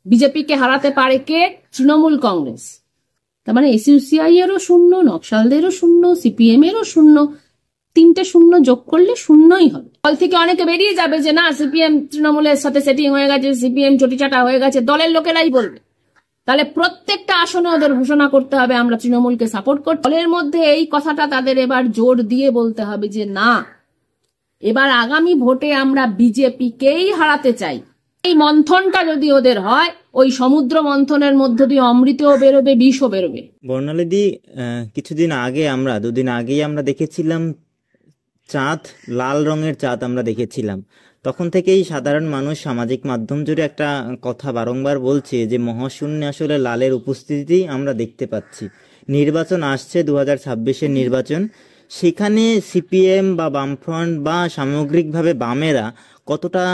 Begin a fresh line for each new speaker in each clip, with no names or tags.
বিজেপিকে হারাতে পারে কে? তৃণমূল কংগ্রেস। তার মানে এসইউসিআই এরও শূন্য, নকশালদেরও শূন্য, সিপিএম এরও শূন্য। তিনটে শূন্য যোগ করলে শূন্যই হবে। দল থেকে অনেকে বেরিয়ে যাবে যে না সিপিএম তৃণমূলের সাথে সেটিং হয়ে গেছে, সিপিএম চটিচাটা হয়ে গেছে, দলের লোকেরাই বলবে। তাহলে প্রত্যেকটা আসনে ওদের ঘোষণা করতে হবে আমরা তৃণমূলকে সাপোর্ট করি। দলের মধ্যে এই কথাটা তাদের এবার জোর দিয়ে বলতে হবে যে না, এবার আগামী ভোটে আমরা বিজেপিকেই হারাতে চাই। এই মন্থনটা যদি ওদের হয়, ওই সমুদ্র মন্থনের মধ্য দিয়ে অমৃতও বেরোবে, বিষও বেরোবে।
বর্ণালীদি, কিছুদিন আগে দুদিন আগেই আমরা দেখেছিলাম চাঁদ, লাল রঙের চাঁদ আমরা দেখেছিলাম। তখন থেকেই সাধারণ মানুষ সামাজিক মাধ্যম জুড়ে একটা কথা বারংবার বলছে যে মহাশূন্যে আসলে লালের উপস্থিতি আমরা দেখতে পাচ্ছি। নির্বাচন আসছে, 2026-এর নির্বাচন, সেখানে সিপিএম বা বামফ্রন্ট বা সামগ্রিকভাবে বামেরা কতটা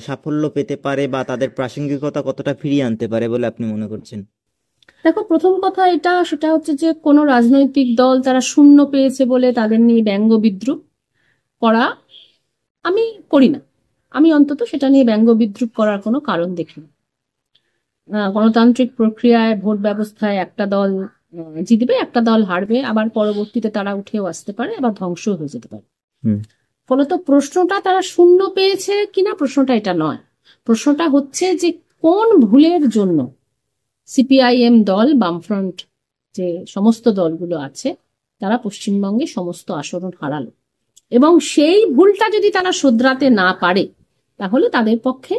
সাফল্য পেতে পারে বা তাদের প্রাসঙ্গিকতা কতটা ফিরিয়ে আনতে পারে বলে আপনি মনে করছেন?
দেখো, প্রথম কথা সেটা হচ্ছে যে কোনো রাজনৈতিক দল তারা শূন্য পেয়েছে বলে তাদের নিয়ে ব্যঙ্গ বিদ্রুপ করা আমি করি না। আমি অন্তত সেটা নিয়ে ব্যঙ্গ বিদ্রুপ করার কোনো কারণ দেখি না। গণতান্ত্রিক প্রক্রিয়ায় ভোট ব্যবস্থায় একটা দল জিতবে, একটা দল হারবে, আবার পরবর্তীতে তারা উঠেও আসতে পারে, আবার ধ্বংস হয়ে যেতে পারে। ফলত প্রশ্নটা তারা শূন্য পেয়েছে কিনা, প্রশ্নটা এটা নয়। প্রশ্নটা হচ্ছে যে কোন ভুলের জন্য সিপিআইএম দল, বামফ্রন্ট যে সমস্ত দলগুলো আছে তারা পশ্চিমবঙ্গে সমস্ত আসন হারালো, এবং সেই ভুলটা যদি তারা শোধরাতে না পারে তাহলে তাদের পক্ষে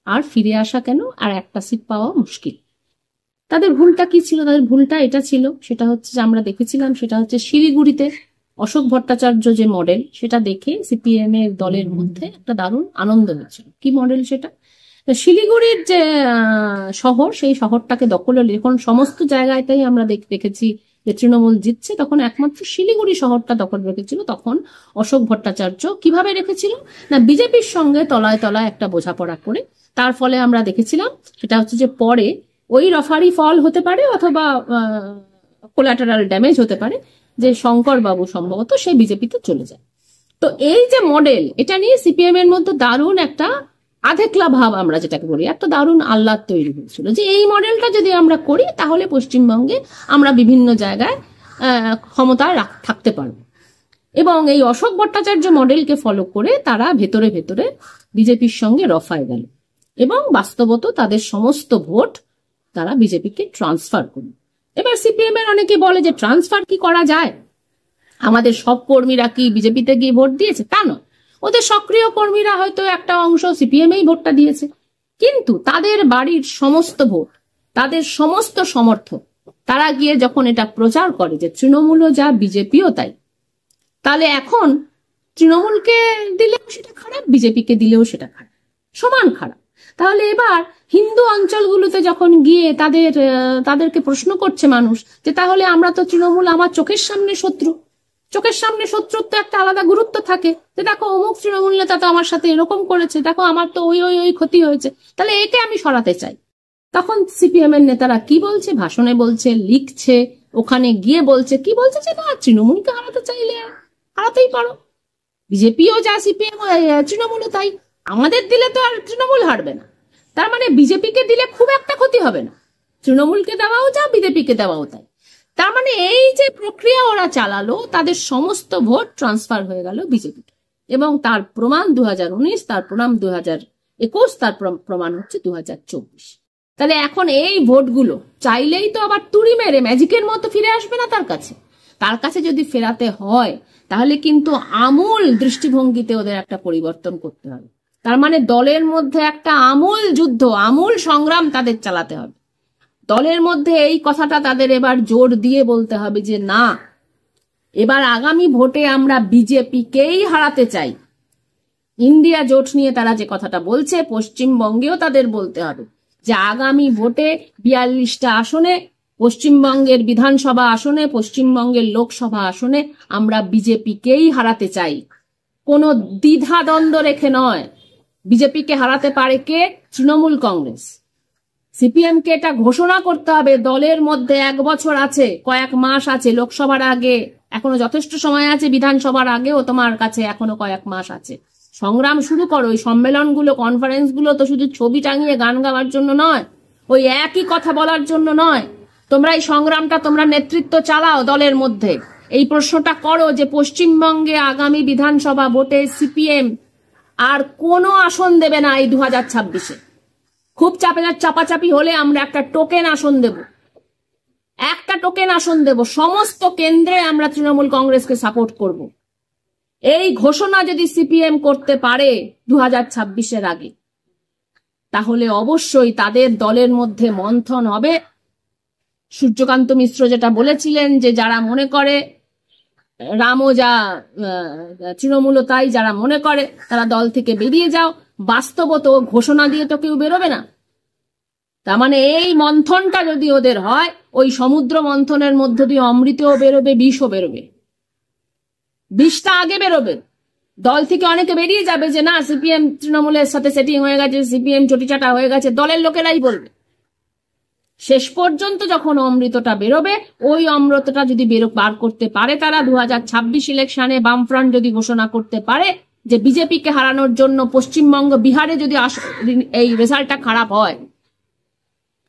আর ফিরে আসা কেন, আর একটা সিট পাওয়া মুশকিল। তাদের ভুলটা কি ছিল? তাদের ভুলটা এটা ছিল, সেটা হচ্ছে যে আমরা দেখেছিলাম, সেটা হচ্ছে শিলিগুড়িতে অশোক ভট্টাচার্য যে মডেল, সেটা দেখে সিপিএম এর দলের মধ্যে একটা দারুণ আনন্দ হয়েছিল। কি মডেল সেটা? শিলিগুড়ির যে শহর, সেই শহরটাকে দখল হলে, এখন সমস্ত জায়গাতেই আমরা দেখেছি যে তৃণমূল জিতছে, তখন একমাত্র শিলিগুড়ি শহরটা দখল রেখেছিল। তখন অশোক ভট্টাচার্য কিভাবে রেখেছিল না, বিজেপির সঙ্গে তলায় তলায় একটা বোঝাপড়া করে। তার ফলে আমরা দেখেছিলাম সেটা হচ্ছে যে পরে ওই রফারি ফল হতে পারে অথবা কোলাটারাল ড্যামেজ হতে পারে, যে শঙ্কর বাবু সম্ভবত সে বিজেপিতে চলে যায়। তো এই যে মডেল, এটা নিয়ে সিপিএম এর মধ্যে দারুণ একটা আধেকলা ভাব, আমরা যেটাকে বলি, একটা দারুণ আহ্লাদ তৈরি হয়েছিল যে এই মডেলটা যদি আমরা করি তাহলে পশ্চিমবঙ্গে আমরা বিভিন্ন জায়গায় ক্ষমতায় থাকতে পারবো। এবং এই অশোক ভট্টাচার্য মডেলকে ফলো করে তারা ভেতরে ভেতরে বিজেপির সঙ্গে রফায় গেল, এবং বাস্তবত তাদের সমস্ত ভোট তারা বিজেপিকে ট্রান্সফার করল। এবার সিপিএম এর অনেকে বলে যে ট্রান্সফার কি করা যায়, আমাদের সব কর্মীরা কি বিজেপিতে গিয়ে ভোট দিয়েছে? তা নয়, ওদের সক্রিয় কর্মীরা হয়তো একটা অংশ সিপিএম এই ভোটটা দিয়েছে, কিন্তু তাদের বাড়ির সমস্ত ভোট, তাদের সমস্ত সমর্থক তারা গিয়ে যখন এটা প্রচার করে যে তৃণমূলও যা বিজেপিও তাই, তাহলে এখন তৃণমূলকে দিলেও সেটা খারাপ, বিজেপিকে দিলেও সেটা খারাপ, সমান খারাপ। তাহলে এবার হিন্দু অঞ্চলগুলোতে যখন গিয়ে তাদেরকে প্রশ্ন করছে মানুষ যে তাহলে আমরা তো তৃণমূল আমার চোখের সামনে শত্রু, চোখের সামনে শত্রুর তো একটা আলাদা গুরুত্ব থাকে, যে দেখো অমুক তৃণমূল নেতা তো আমার সাথে এরকম করেছে, দেখো আমার তো ওই ক্ষতি হয়েছে, তাহলে একে আমি সরাতে চাই। তখন সিপিএম এর নেতারা কি বলছে? ভাষণে বলছে, লিখছে, ওখানে গিয়ে বলছে, কি বলছে যে না, তৃণমূলকে হারাতে চাইলে হারাতেই পারো, বিজেপিও যা সিপিএম তৃণমূলও তাই, আমাদের দিলে তো আর তৃণমূল হারবে না। তার মানে বিজেপিকে দিলে খুব একটা ক্ষতি হবে না, তৃণমূলকে দেওয়াও যা, বিজেপিকে দেওয়াও তাই। তার মানে এই যে প্রক্রিয়া ওরা চালালো, তাদের সমস্ত ভোট ট্রান্সফার হয়ে গেল বিজেপি, এবং তার প্রমাণ 2019, তার প্রমাণ 2021, তার প্রমাণ হচ্ছে 2024। তাহলে এখন এই ভোটগুলো চাইলেই তো আবার তুড়ি মেরে ম্যাজিকের মতো ফিরে আসবে না তার কাছে যদি ফেরাতে হয় তাহলে কিন্তু আমূল দৃষ্টিভঙ্গিতে ওদের একটা পরিবর্তন করতে হবে। তার মানে দলের মধ্যে একটা আমূল যুদ্ধ, আমূল সংগ্রাম তাদের চালাতে হবে। দলের মধ্যে এই কথাটা তাদের এবার জোর দিয়ে বলতে হবে যে না, এবার আগামী ভোটে আমরা বিজেপিকেই হারাতে চাই। ইন্ডিয়া জোট নিয়ে তারা যে কথাটা বলছে, পশ্চিমবঙ্গেও তাদের বলতে হবে যে আগামী ভোটে 42টা আসনে, পশ্চিমবঙ্গের বিধানসভা আসনে, পশ্চিমবঙ্গের লোকসভা আসনে আমরা বিজেপিকেই হারাতে চাই। কোনো দ্বিধা দ্বন্দ্ব রেখে নয়। বিজেপিকে হারাতে পারে কে? তৃণমূল কংগ্রেস। সিপিএম কে এটা ঘোষণা করতে হবে। দলের মধ্যে 1 বছর আছে, কয়েক মাস আছে, লোকসভার আগে এখনো যথেষ্ট সময় আছে, বিধানসভার আগেও তোমার কাছে এখনো কয়েক মাস আছে। সংগ্রাম শুরু করো। ওই সম্মেলনগুলো, কনফারেন্সগুলো তো শুধু ছবি টাঙিয়ে গান গাওয়ার জন্য নয়, ওই একই কথা বলার জন্য নয়। তোমরা এই সংগ্রামটা, তোমরা নেতৃত্ব চালাও দলের মধ্যে। এই প্রশ্নটা করো যে পশ্চিমবঙ্গে আগামী বিধানসভা ভোটে সিপিএম আর কোনো আসন দেবে না এই 2026-এ। খুব চাপাচাপি হলে আমরা একটা টোকেন আসন দেব, সমস্ত কেন্দ্রে আমরা তৃণমূল কংগ্রেসকে সাপোর্ট করব। এই ঘোষণা যদি সিপিএম করতে পারে 2026-এর আগে, তাহলে অবশ্যই তাদের দলের মধ্যে মন্থন হবে। সূর্যকান্ত মিশ্র যেটা বলেছিলেন যে যারা মনে করে রামও যা তৃণমূল তাই, যারা মনে করে তারা দল থেকে বেরিয়ে যাও, বাস্তবত ঘোষণা দিয়ে তো কেউ বেরোবে না। তার মানে এই মন্থনটা যদি ওদের হয়, ওই সমুদ্র মন্থনের মধ্য দিয়ে অমৃতও বেরোবে, বিষও বেরোবে। বিষটা আগে বেরোবে, দল থেকে অনেকে বেরিয়ে যাবে যে না সিপিএম তৃণমূলের সাথে সেটিং হয়ে গেছে, সিপিএম চটিচাটা হয়ে গেছে, দলের লোকেরাই বলবে। শেষ পর্যন্ত যখন অমৃতটা বেরোবে, ওই অমৃতটা যদি বার করতে পারে তারা 2026 ইলেকশনে, বামফ্রন্ট যদি ঘোষণা করতে পারে যে বিজেপিকে হারানোর জন্য পশ্চিমবঙ্গ, বিহারে যদি এই রেজাল্টটা খারাপ হয়,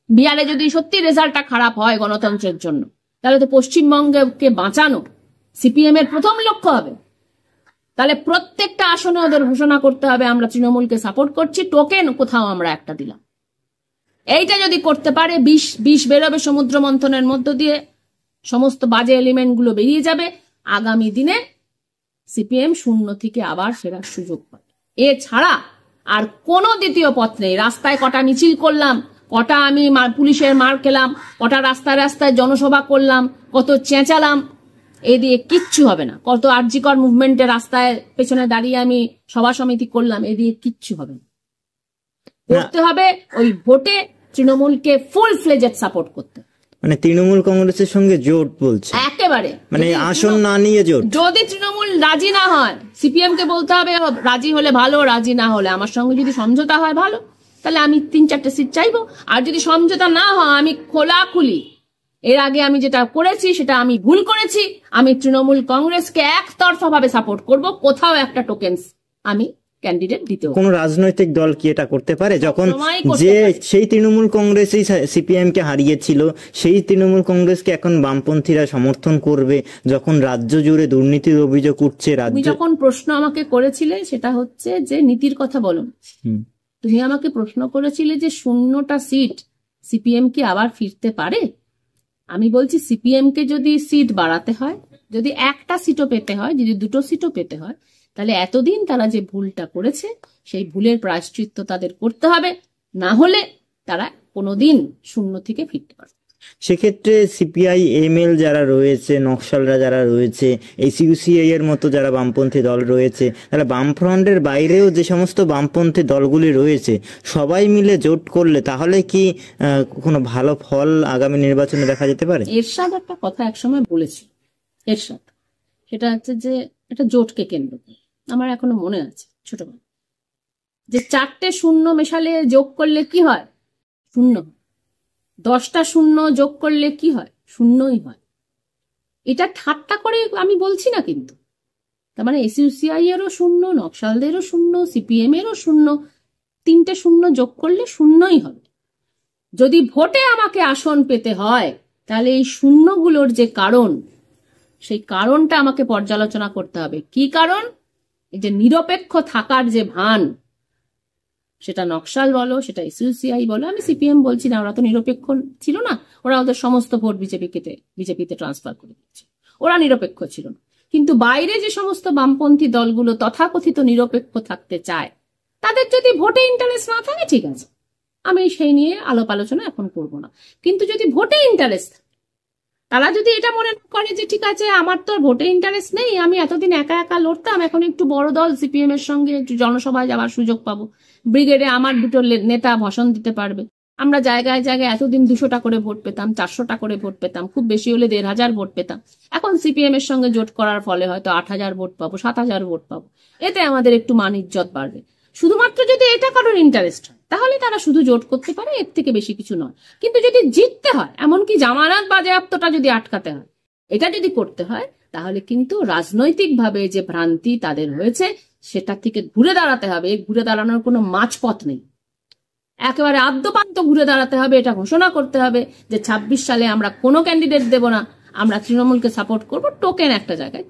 বিহারে যদি সত্যি রেজাল্টটা খারাপ হয় গণতন্ত্রের জন্য, তাহলে তো পশ্চিমবঙ্গকে বাঁচানো সিপিএম এর প্রথম লক্ষ্য হবে। তাহলে প্রত্যেকটা আসনে ওদের ঘোষণা করতে হবে আমরা তৃণমূলকে সাপোর্ট করছি, টোকেন কোথাও আমরা একটা দিলাম। এইটা যদি করতে পারে, বিষ বেরোবে সমুদ্র মন্থনের মধ্য দিয়ে, সমস্ত বাজে এলিমেন্ট গুলো বেরিয়ে যাবে। আগামী দিনে সিপিএম শূন্য থেকে আবার ফেরার সুযোগ পাবে। এছাড়া আর কোনো দ্বিতীয় পথ নেই। রাস্তায় কটা মিছিল করলাম, কটা আমি পুলিশের মার খেলাম, কটা রাস্তায় রাস্তায় জনসভা করলাম, কত চেঁচালাম, এ দিয়ে কিচ্ছু হবে না। কত আরজিকর মুভমেন্টের রাস্তায় পেছনে দাঁড়িয়ে আমি সভা সমিতি করলাম, এ দিয়ে কিচ্ছু হবে না। করতে হবে ওই ভোটে তৃণমূলকে ফুল ফ্লেজেড সাপোর্ট করতে।
মানে তৃণমূল কংগ্রেসের সঙ্গে জোট বলছে
একেবারে,
মানে আসন না নিয়ে জোট।
যদি তৃণমূল রাজি না হয়, সিপিএম কে বলতে হবে রাজি হলে ভালো, রাজি না হলে আমার সঙ্গে যদি সমঝোতা হয় ভালো, তাহলে আমি 3-4টে সিট চাইবো। আর যদি সমঝোতা না হয়, আমি খোলাখুলি এর আগে আমি যেটা করেছি সেটা আমি ভুল করেছি, আমি তৃণমূল কংগ্রেসকে একতরফা ভাবে সাপোর্ট করব। কোথাও একটা টোকেন্স আমি ক্যান্ডিডেট দিতে হবে।
কোন রাজনৈতিক দল কি এটা করতে পারে? যখন যে সেই তৃণমূল কংগ্রেসই সিপিএম কে হারিয়েছিল, সেই তৃণমূল কংগ্রেসকে এখন বামপন্থীরা সমর্থন করবে, যখন রাজ্য জুড়ে দুর্নীতির অভিযোগ উঠছে।
তুমি যখন প্রশ্ন আমাকে করেছিলে সেটা হচ্ছে যে নীতির কথা বলো, তুমি আমাকে প্রশ্ন করেছিলে যে 0টা সিট সিপিএম কি আবার ফিরতে পারে। আমি বলছি সিপিএম কে যদি সিট বাড়াতে হয়, যদি একটা সিটও পেতে হয়, যদি 2টো সিটও পেতে হয়, তাহলে এতদিন তারা যে ভুলটা করেছে সেই ভুলের প্রায়শ্চিত্ত তাদের করতে হবে, না হলে তারা কোনোদিন 0 থেকে ফিরতে পারবে।
সেক্ষেত্রে সিপিআই এমএল যারা রয়েছে, নকশালরা যারা রয়েছে, এই সিউসিআই এর মতো যারা বামপন্থী দল রয়েছে, তাহলে বামফ্রন্টের বাইরেও যে সমস্ত বামপন্থী দলগুলি রয়েছে, সবাই মিলে জোট করলে তাহলে কি কোনো ভালো ফল আগামী নির্বাচনে দেখা যেতে পারে?
এরশাদ একটা কথা একসময় বলেছিল, এরশাদ, সেটা হচ্ছে যে একটা জোটকে কেন্দ্র করে, আমার এখনো মনে আছে ছোটবেলা, যে 4টে শূন্য মেশালে যোগ করলে কি হয়? 0। 10টা শূন্য যোগ করলে কি হয়? 0ই হয়। এটা ঠাট্টা করে আমি বলছি না কিন্তু। তার মানে এসইউসিআই এরও 0, নকশালদেরও 0, সিপিএম এরও 0, 3টে শূন্য যোগ করলে 0ই হবে। যদি ভোটে আমাকে আসন পেতে হয়, তাহলে এই শূন্যগুলোর যে কারণ, সেই কারণটা আমাকে পর্যালোচনা করতে হবে। কি কারণ? এই যে নিরপেক্ষ থাকার যে ভান, সেটা নকশাল বলো, সেটা এসইউসিআই বলো, আমি সিপিএম বলছি না, ওরা তো নিরপেক্ষ ছিল না, ওরা ওদের সমস্ত ভোট বিজেপিতে ট্রান্সফার করে দিচ্ছে, ওরা নিরপেক্ষ ছিল না। কিন্তু বাইরে যে সমস্ত বামপন্থী দলগুলো তথাকথিত নিরপেক্ষ থাকতে চায়, তাদের যদি ভোটে ইন্টারেস্ট না থাকে ঠিক আছে, আমি সেই নিয়ে আলাপ আলোচনা এখন করব না। কিন্তু যদি ভোটে ইন্টারেস্ট, তারা যদি এটা মনে করে যে ঠিক আছে আমার তো ভোটে ইন্টারেস্ট নেই, আমি এতদিন একা একা লড়তাম, এখন একটু বড় দল সিপিএম এর সঙ্গে একটু জনসভায় যাওয়ার সুযোগ পাবো, ব্রিগেডে আমার 2টো নেতা ভাষণ দিতে পারবে, আমরা জায়গায় জায়গায় এতদিন 200টা করে ভোট পেতাম, 400টা করে ভোট পেতাম, খুব বেশি হলে 1500 ভোট পেতাম, এখন সিপিএম এর সঙ্গে জোট করার ফলে হয়তো 8000 ভোট পাবো, 7000 ভোট পাবো, এতে আমাদের একটু মান ইজ্জত বাড়বে। শুধুমাত্র যদি এটা কারোর ইন্টারেস্ট হয়, তাহলে তারা শুধু জোট করতে পারে, এর থেকে বেশি কিছু নয়। কিন্তু যদি জিততে হয়, এমনকি জামানত বাজেয়াপ্তটা যদি আটকাতে হয়, এটা যদি করতে হয়, তাহলে কিন্তু রাজনৈতিকভাবে যে ভ্রান্তি তাদের হয়েছে সেটা থেকে ঘুরে দাঁড়াতে হবে। ঘুরে দাঁড়ানোর কোনো মাঝপথ নেই, একেবারে আদ্যপান্ত ঘুরে দাঁড়াতে হবে। এটা ঘোষণা করতে হবে যে 26 সালে আমরা কোনো ক্যান্ডিডেট দেব না, আমরা তৃণমূলকে সাপোর্ট করব, টোকেন একটা জায়গায়।